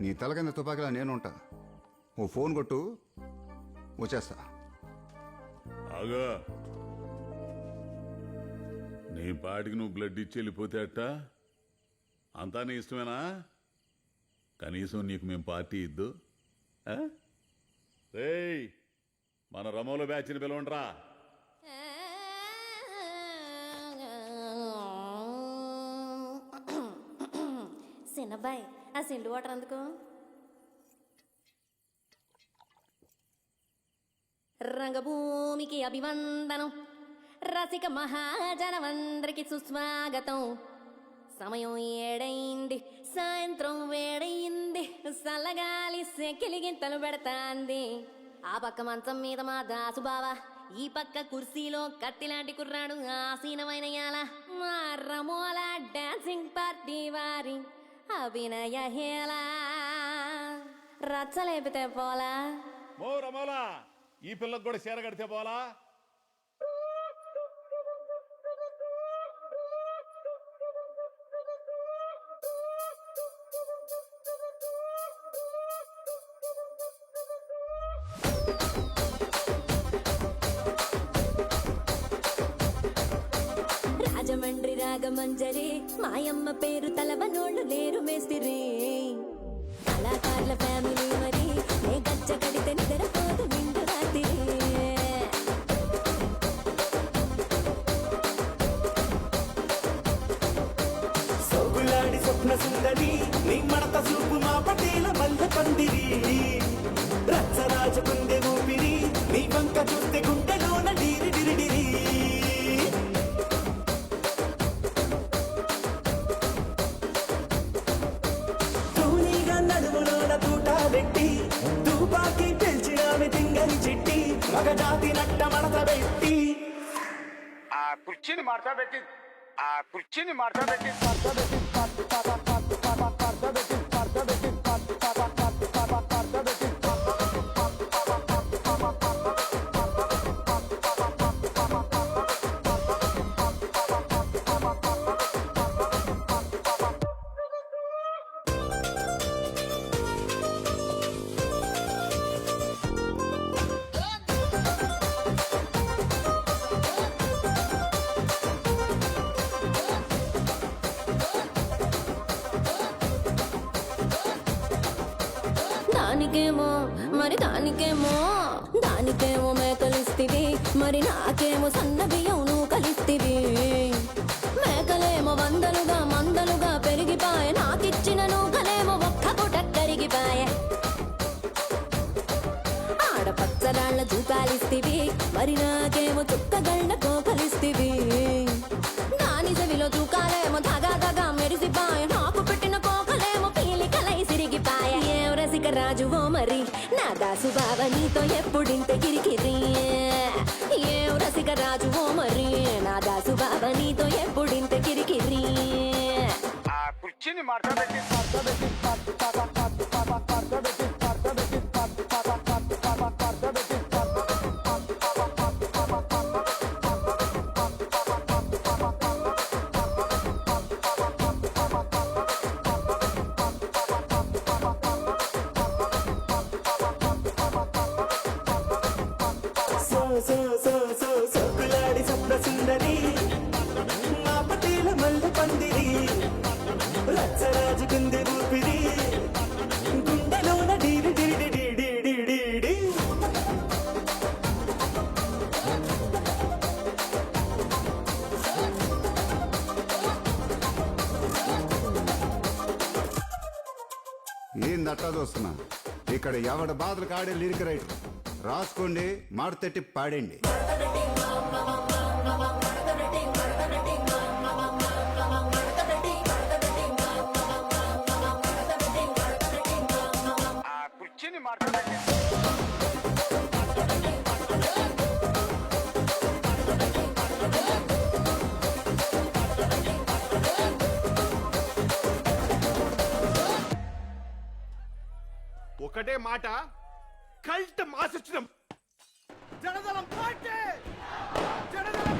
నీ తల కింద తుపాకిలా నేను ఉంటా. ఓ ఫోన్ కొట్టు, వచ్చేస్తా. ఆగా, నీ పాటికి నువ్వు బ్లడ్ ఇచ్చి వెళ్ళిపోతే అట్ట అంతా నీ ఇష్టమేనా? కనీసం నీకు మేము పార్టీ ఇద్దు. రేయ్, మన రమోలో బ్యాచ్ని పిలవండ్రా. చిన్నబ్బాయి, ఆ సిండు వాటర్ అందుకో. రంగభూమికి అభివందనం, రసిక మహాజనమందరికి సుస్వాగతం. సమయం 7 సాయంత్రం వేడయింది, సల్లగాలి సెకిలిగింతలు పెడతాంది. ఆ పక్క మంచం మీద మా దాసు బావా, ఈ పక్క కుర్సీలో కత్తిలాంటి కుర్రాడు ఆసీనమైన యాల. మా రమోల డాన్సింగ్ పార్టీ వారి అభినయ హేలా. రచ్చలేపితే పోలా. మో రమోలా, ఈ పిల్లకు కూడా చీర కడితే పోలా. రాజమండ్రి రాగమంజరి, మాయమ్మ పేరు తలవనోళ్ళు లేరు మేస్తిరి. కళాకారుల ఫ్యామిలీ మరి, నే గజ్జ కడితే నిద్రపోదు నిండు రాత్రి. సోగులాడి స్వప్న సుందరి, నీ మడత చూపు మా పటేల మల్ల పందిరి. రచ్చరాజ కుందె ఊపిరి, నీ వంక చూస్తే గుండెలోన డీరి డిరిడిరి. తూనీగా నడుములోన తూటాలెట్టి, తూపాకి పెంచినామె తింగని చిట్టి. మగజాతి నట్ట మడత పెట్టి, ఆ కుర్చీని మార్చబెట్టి దానికేమో మరి దానికేమో మేకలిస్తివి, మరి నాకేమో సన్న బియ్యం నువ్వు కలిస్తివి. మేకలేమో మందలుగా పెరిగిపాయే, నాకిచ్చిన నూకలేమో ఒక్క పూట కరిగిపాయే. ఆడపచ్చరాళ్ల చూకాలిస్తివి, మరి నాకేమో చుక్కగళ్ళ కోకలిస్తివి. దాని చెవిలో చూకాలేమో దగా మెరిసిపాయే, నాకు పెట్టిన కోకలేమో పీలికలై సిరిగిపాయే. ఏం రసిక రాజువో మరి, నా దాసు బావ నీతో ఎప్పుడింత కిరికిరి. ఏం రసిక రాజువో మరి, నా దాసు బావ నీతో ఎప్పుడింత కిరికిరి. ఆ కుర్చీని మార్చబెట్టి సోకులాడి స్వప్న సుందరి, మా పటేల మల్ల పందిరి. రచ్చరాజు కుందె ఊపిరి, గుండెలోన డీరి డిరి డిడి డిడి. ఏందట్టా చూస్తున్నా? ఇక్కడ ఎవడ బాధలు కాడే లిరిక్ రైటర్. రాసుకోండి, మాడతెట్టి పాడండి. ఆ కుర్చీని మార్చబెట్టి ఒకటే మాట, కల్ట్ మాసొచ్చినాం. జనదళం పార్టీ